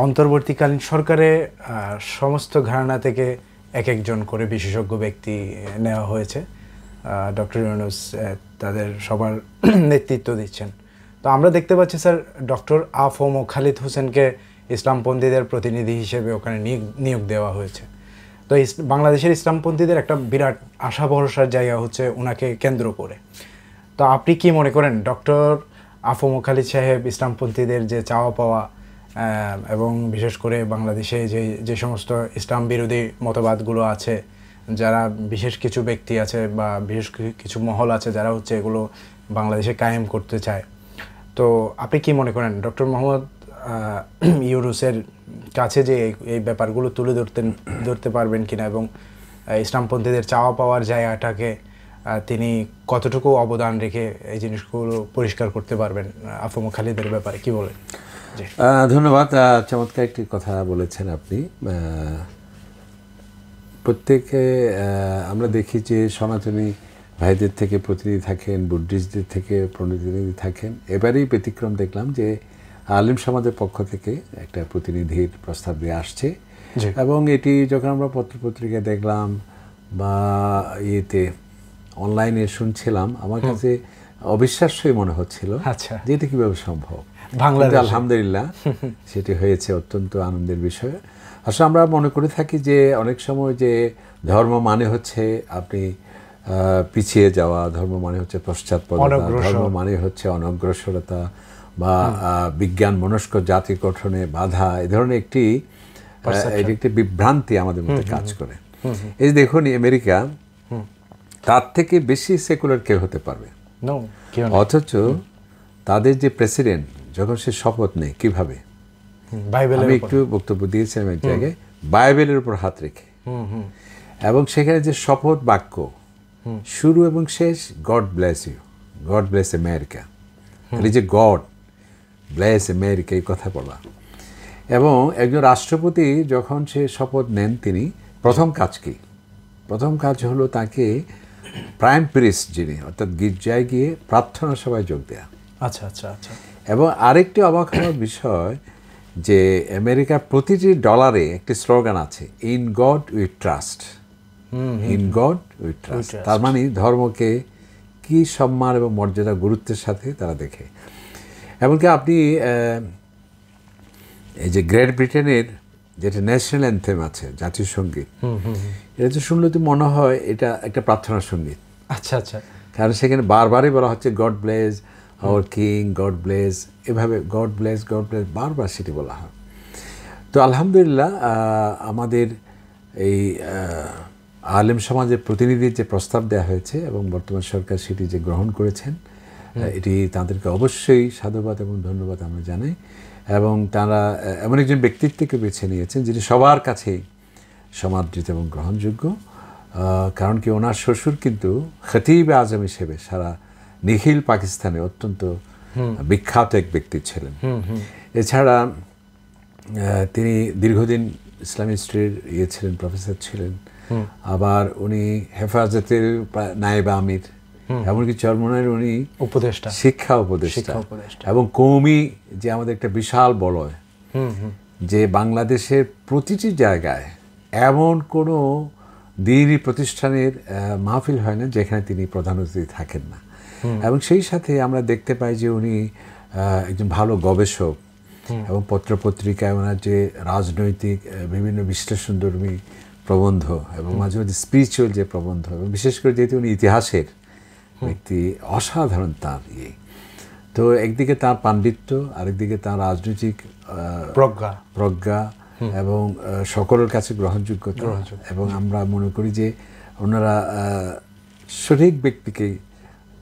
অন্তর্বর্তীকালীন সরকারে সমস্ত ঘরানা থেকে এক একজন করে বিশেষজ্ঞ ব্যক্তি নেওয়া হয়েছে। ডক্টর ইউনূস তাদের সবার নেতৃত্ব দিচ্ছেন। তো আমরা দেখতে পাচ্ছি স্যার ডক্টর আ.ফ.ম. খালিদ হোসেনকে ইসলামপন্থীদের প্রতিনিধি হিসেবে ওখানে নিয়োগ দেওয়া হয়েছে। তো বাংলাদেশের ইসলামপন্থীদের একটা বিরাট আশা ভরসার জায়গা হচ্ছে ওনাকে কেন্দ্র করে। তো আপনি কি মনে করেন ডক্টর আ.ফ.ম. খালিদ সাহেব ইসলামপন্থীদের যে চাওয়া পাওয়া এবং বিশেষ করে বাংলাদেশে যে সমস্ত ইসলাম বিরোধী মতবাদগুলো আছে, যারা বিশেষ কিছু ব্যক্তি আছে বা বিশেষ কিছু মহল আছে যারা হচ্ছে এগুলো বাংলাদেশে কায়েম করতে চায়, তো আপনি কি মনে করেন ডক্টর মোহাম্মদ ইউনূসের কাছে যে এই ব্যাপারগুলো তুলে ধরতে পারবেন কিনা এবং ইসলামপন্থীদের চাওয়া পাওয়ার জায়গাটাকে তিনি কতটুকু অবদান রেখে এই জিনিসগুলো পরিষ্কার করতে পারবেন? আ.ফ.ম. খালিদের ব্যাপারে কি বলেন? ধন্যবাদ। চমৎকার একটি কথা বলেছেন আপনি। প্রত্যেকে আমরা দেখি যে সনাতনী ভাইদের থেকে প্রতিনিধি থাকেন, বুদ্ধিস্টদের থেকে প্রতিনিধি থাকেন। এবারেই ব্যতিক্রম দেখলাম যে আলিম সমাজের পক্ষ থেকে একটা প্রতিনিধির প্রস্তাব দিয়ে আসছে এবং এটি যখন আমরা পত্রপত্রিকায় দেখলাম বা ইয়েতে অনলাইনে শুনছিলাম, আমার কাছে অবিশ্বাস্যই মনে হচ্ছিল যে এটা কীভাবে সম্ভব। আলহামদুলিল্লাহ সেটি হয়েছে, অত্যন্ত আনন্দের বিষয়। আসলে আমরা মনে করে থাকি যে অনেক সময় যে ধর্ম মানে হচ্ছে আপনি পিছিয়ে যাওয়া, ধর্ম মানে হচ্ছে পশ্চাৎপদতা, ধর্ম মানে হচ্ছে অনগ্রসরতা বা বিজ্ঞান মনস্ক জাতি গঠনে বাধা, এ ধরনের একটি বিভ্রান্তি আমাদের মধ্যে কাজ করে। এই দেখুন আমেরিকা তার থেকে বেশি সেকুলার কেউ হতে পারবে, অথচ তাদের যে প্রেসিডেন্ট যখন সে শপথ নেয় কিভাবে, আমি একটু বক্তব্য দিয়েছিলাম এক জায়গায়, বাইবেলের উপর হাত রেখে, এবং সেখানে যে শপথ বাক্য শুরু এবং শেষ God bless you, God bless America, এই যে গড ব্লেস আমেরিকা এই কথা বলা। এবং একজন রাষ্ট্রপতি যখন সে শপথ নেন, তিনি প্রথম কাজ কি? প্রথম কাজ হলো তাকে প্রাইম প্রিস্ট যিনি, অর্থাৎ গির্জায় গিয়ে প্রার্থনা সভায় যোগ দেয়া। আচ্ছা আচ্ছা আচ্ছা। এবং আরেকটি অবাক হওয়ার বিষয় যে আমেরিকার প্রতিটি ডলারে একটি স্লোগান আছে, in god we trust, in god we trust. তার মানে ধর্মকে কি সম্মান এবং মর্যাদা গুরুত্বের সাথে তারা দেখে। এমনকি আপনি এই যে গ্রেট ব্রিটেনের যেটা ন্যাশনাল অ্যান্থেম আছে, জাতীয় সঙ্গীত, এটা তো শুনলে তো মনে হয় এটা একটা প্রার্থনা সঙ্গীত। আচ্ছা আচ্ছা। কারণ সেখানে বারবারই বলা হচ্ছে God bless our king, God bless, এভাবে গড ব্লেস বারবার সেটি বলা হয়। তো আলহামদুলিল্লাহ আমাদের এই আলেম সমাজের প্রতিনিধির যে প্রস্তাব দেওয়া হয়েছে এবং বর্তমান সরকার সেটি যে গ্রহণ করেছেন, এটি তাদেরকে অবশ্যই সাধুবাদ এবং ধন্যবাদ আমরা জানাই। এবং তারা এমন একজন ব্যক্তিত্বকে বেছে নিয়েছেন যিনি সবার কাছেই সমাদৃত এবং গ্রহণযোগ্য। কারণ কি, ওনার শ্বশুর কিন্তু খতিব আজম হিসেবে সারা নিখিল পাকিস্তানে অত্যন্ত বিখ্যাত এক ব্যক্তি ছিলেন। এছাড়া তিনি দীর্ঘদিন ইসলামী হিস্ট্রির ছিলেন, প্রফেসর ছিলেন। আবার উনি হেফাজতের নায়েবে আমির, এমনকি চরমনাইয়ের উনি উপদেষ্টা, শিক্ষা উপদেষ্টা। এবং কওমি যে আমাদের একটা বিশাল বলয়, যে বাংলাদেশের প্রতিটি জায়গায় এমন কোনো দিনই প্রতিষ্ঠানের মাহফিল হয় না যেখানে তিনি প্রধান অতিথি থাকেন না। এবং সেই সাথে আমরা দেখতে পাই যে উনি একজন ভালো গবেষক এবং পত্রপত্রিকায় ওনার যে রাজনৈতিক বিভিন্ন বিশ্লেষণধর্মী প্রবন্ধ এবং মাঝে মাঝে স্পিরিচুয়াল যে প্রবন্ধ, এবং বিশেষ করে যেহেতু উনি ইতিহাসের ব্যক্তি, অসাধারণ তার তো একদিকে তার পাণ্ডিত্য, আরেকদিকে তার রাজনৈতিক প্রজ্ঞা এবং সকলের কাছে গ্রহণযোগ্যতা। এবং আমরা মনে করি যে ওনারা সঠিক ব্যক্তিকে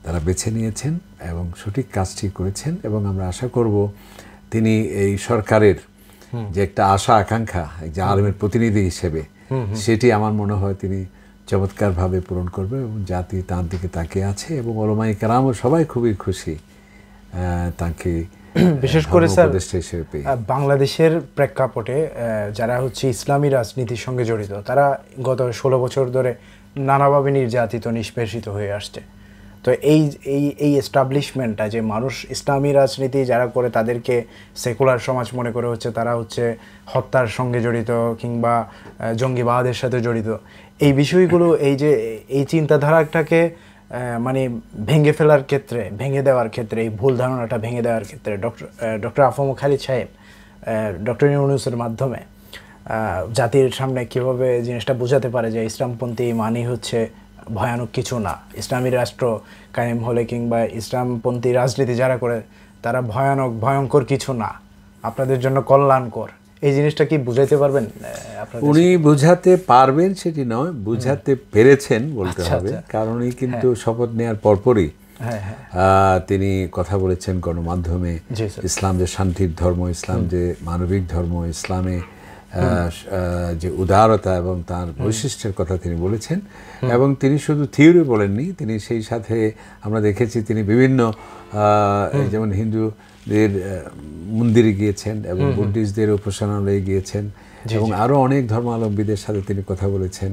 তারা বেছে নিয়েছেন এবং সঠিক কাজটি করেছেন। এবং আমরা আশা করব তিনি এই সরকারের যে একটা আশা আকাঙ্ক্ষা, যে আলেমের প্রতিনিধি হিসেবে, সেটি আমার মনে হয় তিনি চমৎকারভাবে পূরণ করবে এবং জাতি তার দিকে তাকিয়ে আছে। এবং ওলামায়ে কেরামও সবাই খুবই খুশি তাকে, বিশেষ করে স্যার বাংলাদেশের প্রেক্ষাপটে যারা হচ্ছে ইসলামী রাজনীতির সঙ্গে জড়িত, তারা গত 16 বছর ধরে নানাভাবে নির্যাতিত, নিষ্পেষিত হয়ে আসছে। তো এই এই এই এস্টাবলিশমেন্টটা যে মানুষ ইসলামী রাজনীতি যারা করে তাদেরকে সেকুলার সমাজ মনে করে হচ্ছে তারা হচ্ছে হত্যার সঙ্গে জড়িত কিংবা জঙ্গিবাদের সাথে জড়িত, এই বিষয়গুলো এই যে এই চিন্তাধারাটাকে মানে ভেঙে ফেলার ক্ষেত্রে, ভেঙে দেওয়ার ক্ষেত্রে, এই ভুল ধারণাটা ভেঙে দেওয়ার ক্ষেত্রে ডক্টর আফম খালিদ সাহেব ডক্টর ইউনূসের মাধ্যমে জাতির সামনে কীভাবে জিনিসটা বোঝাতে পারে যে ইসলামপন্থী মানেই হচ্ছে ভয়ানক কিছু না, ইসলামী রাষ্ট্র কায়েম হলে কিংবা ইসলামপন্থী রাজনীতি যারা করে তারা ভয়ঙ্কর কিছু না, আপনাদের জন্য কল্যাণকর, এই জিনিসটা কি বুঝাইতে পারবেন? উনি বুঝাতে পারবেন সেটি নয়, বুঝাতে পেরেছেন বলতে হবে, কারণ উনি কিন্তু শপথ নেওয়ার পরপরই তিনি কথা বলেছেন গণমাধ্যমে, ইসলাম যে শান্তির ধর্ম, ইসলাম যে মানবিক ধর্ম, ইসলামে যে উদারতা এবং তার বৈশিষ্ট্যের কথা তিনি বলেছেন। এবং তিনি শুধু থিওরি বলেননি, তিনি সেই সাথে আমরা দেখেছি তিনি বিভিন্ন যেমন হিন্দুদের মন্দিরে গিয়েছেন এবং বুদ্ধিস্টদের উপাসনালয়ে গিয়েছেন এবং আরও অনেক ধর্মাবলম্বীদের সাথে তিনি কথা বলেছেন,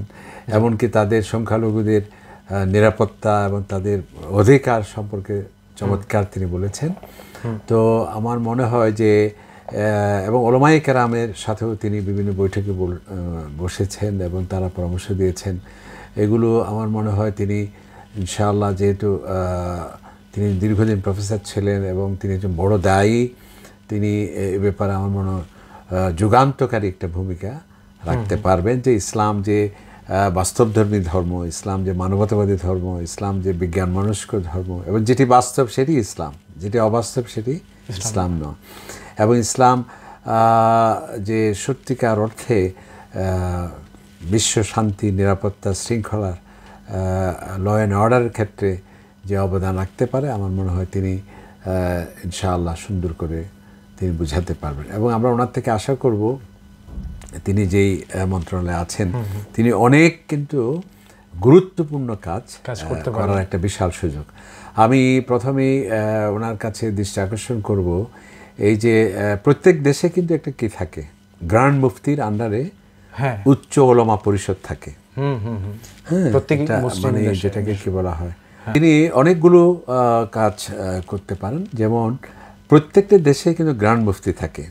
এমনকি তাদের সংখ্যালঘুদের নিরাপত্তা এবং তাদের অধিকার সম্পর্কে চমৎকার তিনি বলেছেন। তো আমার মনে হয় যে এবং ওলামায়ে কেরামের সাথেও তিনি বিভিন্ন বৈঠকে বসেছেন এবং তারা পরামর্শ দিয়েছেন। এগুলো আমার মনে হয় তিনি ইনশাআল্লাহ, যেহেতু তিনি দীর্ঘদিন প্রফেসর ছিলেন এবং তিনি একজন বড় দায়ী, তিনি এ ব্যাপারে আমার মনে হয় যুগান্তকারী একটা ভূমিকা রাখতে পারবেন, যে ইসলাম যে বাস্তবধর্মী ধর্ম, ইসলাম যে মানবতাবাদী ধর্ম, ইসলাম যে বিজ্ঞান মনস্ক ধর্ম, এবং যেটি বাস্তব সেটি ইসলাম, যেটি অবাস্তব সেটি ইসলাম নয়। এবং ইসলাম যে সত্যিকার অর্থে বিশ্ব শান্তি, নিরাপত্তা, শৃঙ্খলার, ল অ্যান্ড অর্ডারের ক্ষেত্রে যে অবদান রাখতে পারে, আমার মনে হয় তিনি ইনশাআল্লাহ সুন্দর করে তিনি বুঝাতে পারবেন। এবং আমরা ওনার থেকে আশা করব, তিনি যেই মন্ত্রণালয়ে আছেন তিনি অনেক কিন্তু গুরুত্বপূর্ণ কাজ করার একটা বিশাল সুযোগ। আমি প্রথমেই ওনার কাছে দৃষ্টি আকর্ষণ করব, এই যে প্রত্যেক দেশে কিন্তু একটা কি থাকে, গ্র্যান্ড মুফতির আন্ডারে উচ্চ ওলামা পরিষদ থাকে, মানে যেটাকে কি বলা হয়, তিনি অনেকগুলো কাজ করতে পারেন। যেমন প্রত্যেকটা দেশে কিন্তু গ্র্যান্ড মুফতি থাকে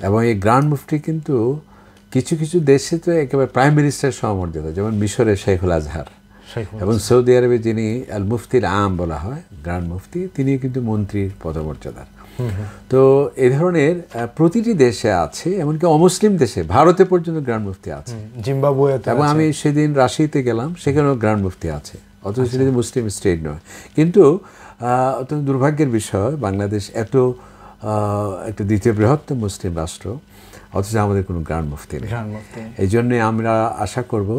এবং এই গ্র্যান্ড মুফতি কিন্তু কিছু কিছু দেশে তো একেবারে প্রাইম মিনিস্টার সমমর্যাদা, যেমন মিশরের শেখুল আজহার, এবং সৌদি আরবে যিনি আল মুফতির আম বলা হয় গ্র্যান্ড মুফতি, তিনি কিন্তু মন্ত্রীর পদমর্যাদার। তো এই ধরনের প্রতিটি দেশে আছে, এমনকি অমুসলিম দেশে, ভারতে পর্যন্ত গ্র্যান্ড মুফতি আছে, জিম্বাবুয়েতে। এবং আমি সেদিন রাশিতে গেলাম, সেখানেও গ্র্যান্ড মুফতি আছে, অথচ সেটা মুসলিম স্টেট নয়। কিন্তু অত্যন্ত দুর্ভাগ্যের বিষয়, বাংলাদেশ এত একটা দ্বিতীয় বৃহত্তম মুসলিম রাষ্ট্র, অথচ আমাদের কোনো গ্র্যান্ড মুফতি নেই। এই জন্যে আমরা আশা করব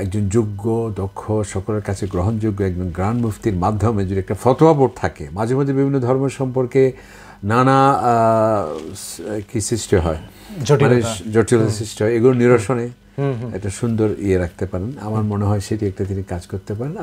একজন যোগ্য, দক্ষ, সকলের কাছে গ্রহণযোগ্য একজন গ্র্যান্ড মুফতির মাধ্যমে যদি একটা ফতোয়া বোর্ড থাকে, মাঝে মাঝে বিভিন্ন ধর্ম সম্পর্কে নানা কি সৃষ্টি হয়, জটিলতা সৃষ্টি হয়, এগুলো নিরসনে একটা সুন্দর রাখতে পারেন। আমার মনে হয় সেটি একটা তিনি কাজ করতে পারেন।